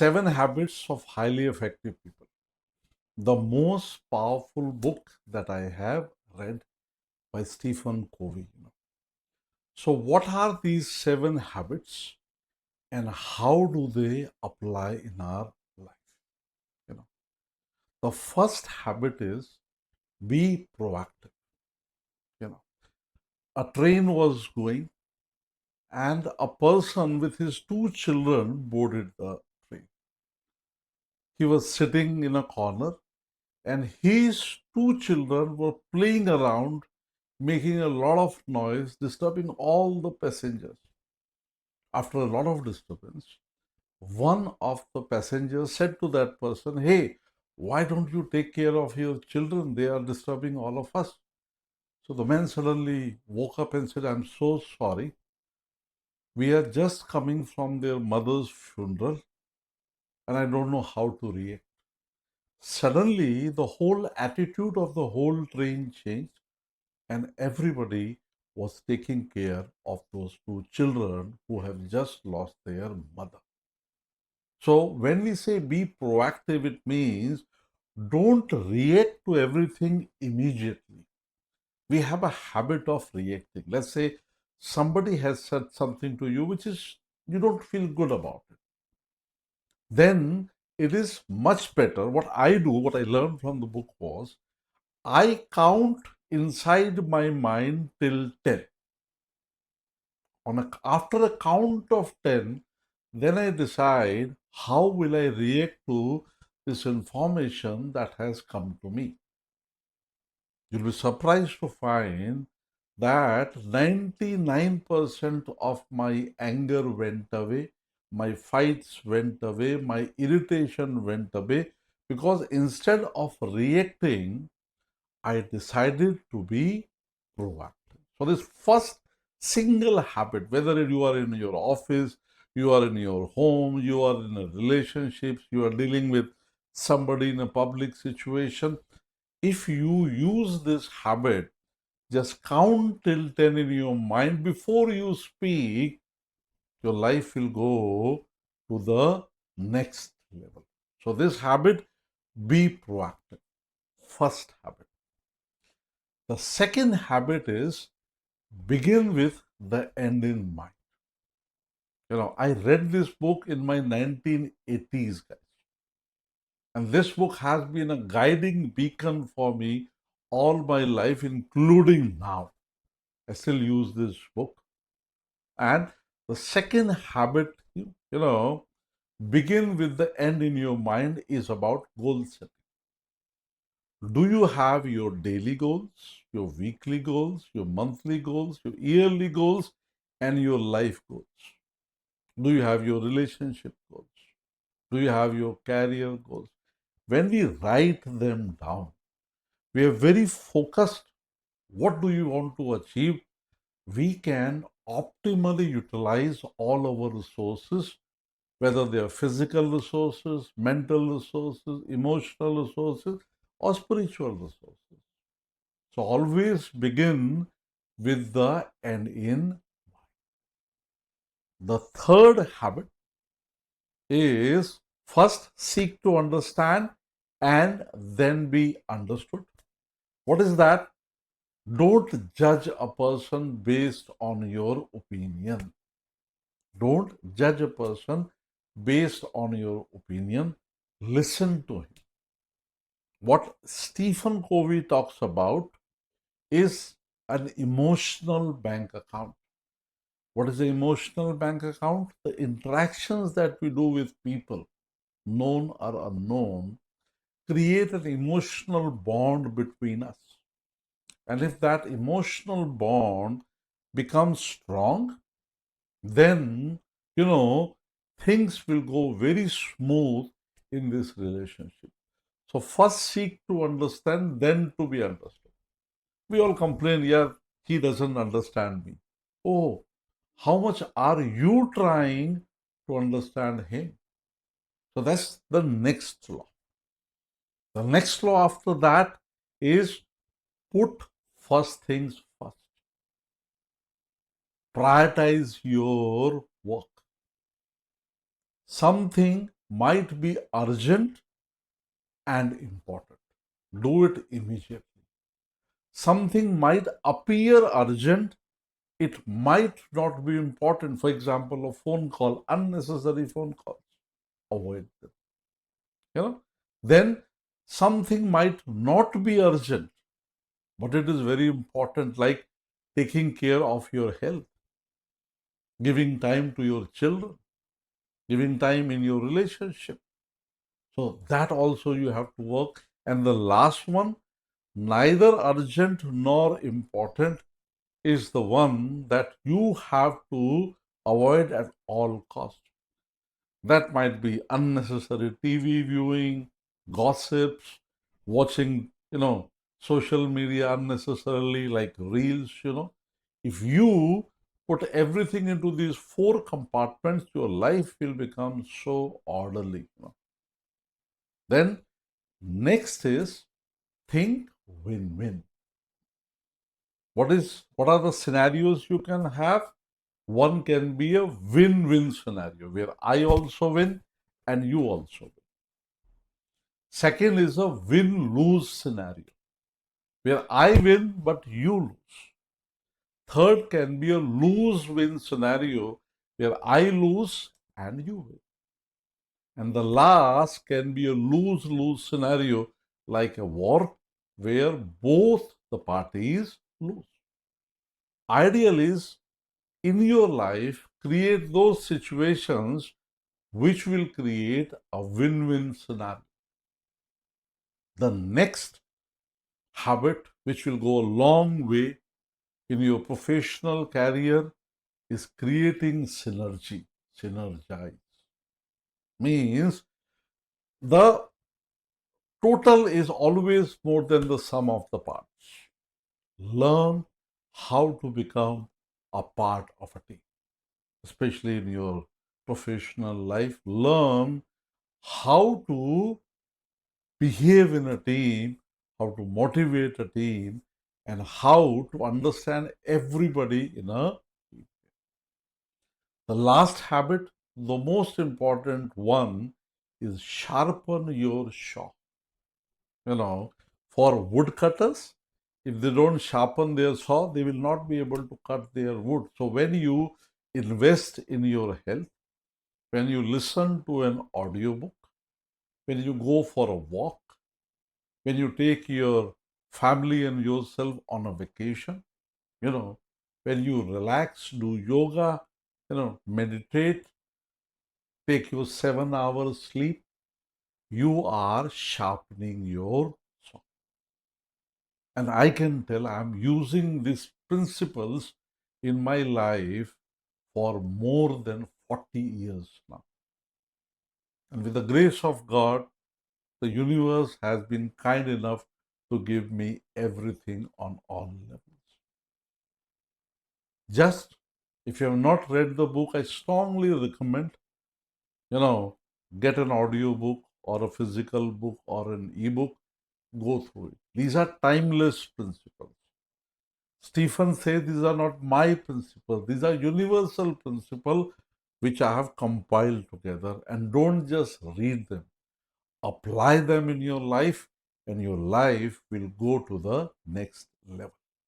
Seven Habits of Highly Effective People, the most powerful book that I have read by Stephen Covey. So, what are these seven habits and how do they apply in our life? You know, the first habit is be proactive. You know, a train was going and a person with his two children boarded the train. He was sitting in a corner and his two children were playing around, making a lot of noise, disturbing all the passengers. After a lot of disturbance, one of the passengers said to that person, "Hey, why don't you take care of your children? They are disturbing all of us." So the man suddenly woke up and said, "I'm so sorry. We are just coming from their mother's funeral and I don't know how to react." Suddenly, the whole attitude of the whole train changed, and everybody was taking care of those two children who have just lost their mother. So, when we say be proactive, it means don't react to everything immediately. We have a habit of reacting. Let's say somebody has said something to you which is you don't feel good about it. Then it is much better. What I do, what I learned from the book was I count inside my mind till 10. After a count of 10, then I decide how will I react to this information that has come to me. You'll be surprised to find that 99% of my anger went away, my fights went away, my irritation went away, because instead of reacting, I decided to be proactive. So, this first single habit, whether you are in your office, you are in your home, you are in a relationship, you are dealing with somebody in a public situation, if you use this habit, just count till 10 in your mind before you speak, your life will go to the next level. So, this habit, be proactive. First habit. The second habit is begin with the end in mind. I read this book in my 1980s, guys. And this book has been a guiding beacon for me all my life, including now. I still use this book. And the second habit, begin with the end in your mind is about goal setting. Do you have your daily goals, your weekly goals, your monthly goals, your yearly goals, and your life goals? Do you have your relationship goals? Do you have your career goals? When we write them down, we are very focused. What do you want to achieve? We can optimally utilize all our resources, whether they are physical resources, mental resources, emotional resources, or spiritual resources. So always begin with the end in mind. The third habit is first seek to understand and then be understood. What is that? Don't judge a person based on your opinion. Don't judge a person based on your opinion. Listen to him. What Stephen Covey talks about is an emotional bank account. What is the emotional bank account? The interactions that we do with people, known or unknown, create an emotional bond between us. And if that emotional bond becomes strong, then, things will go very smooth in this relationship. So, first seek to understand, then to be understood. We all complain, yeah, he doesn't understand me. Oh, how much are you trying to understand him? So that's the next law. The next law after that is put first things first. Prioritize your work. Something might be urgent and important. Do it immediately. Something might appear urgent, it might not be important. For example, a phone call, unnecessary phone calls, avoid them. You know, then something might not be urgent, but it is very important, like taking care of your health, giving time to your children, giving time in your relationship. So that also you have to work. And the last one, neither urgent nor important, is the one that you have to avoid at all costs. That might be unnecessary TV viewing, gossips, watching, social media unnecessarily, like reels. If you put everything into these four compartments, your life will become so orderly. Then next is think win-win. What are the scenarios you can have? One can be a win-win scenario where I also win and you also win. Second is a win-lose scenario where I win but you lose. Third can be a lose-win scenario where I lose and you win. And the last can be a lose-lose scenario like a war where both the parties lose. Ideal is in your life, create those situations which will create a win-win scenario. The next habit, which will go a long way in your professional career, is creating synergy. Synergize means the total is always more than the sum of the parts. Learn how to become a part of a team, especially in your professional life. Learn how to behave in a team, how to motivate a team, and how to understand everybody in a team. The last habit, the most important one, is sharpen your saw. For woodcutters, if they don't sharpen their saw, they will not be able to cut their wood. So when you invest in your health, when you listen to an audiobook, when you go for a walk, when you take your family and yourself on a vacation, when you relax, do yoga, meditate, take your 7 hours sleep, you are sharpening your saw. And I can tell I'm using these principles in my life for more than 40 years now. And with the grace of God, the universe has been kind enough to give me everything on all levels. Just if you have not read the book, I strongly recommend, get an audio book or a physical book or an ebook, go through it. These are timeless principles. Stephen says these are not my principles, these are universal principles which I have compiled together. And don't just read them, apply them in your life, and your life will go to the next level.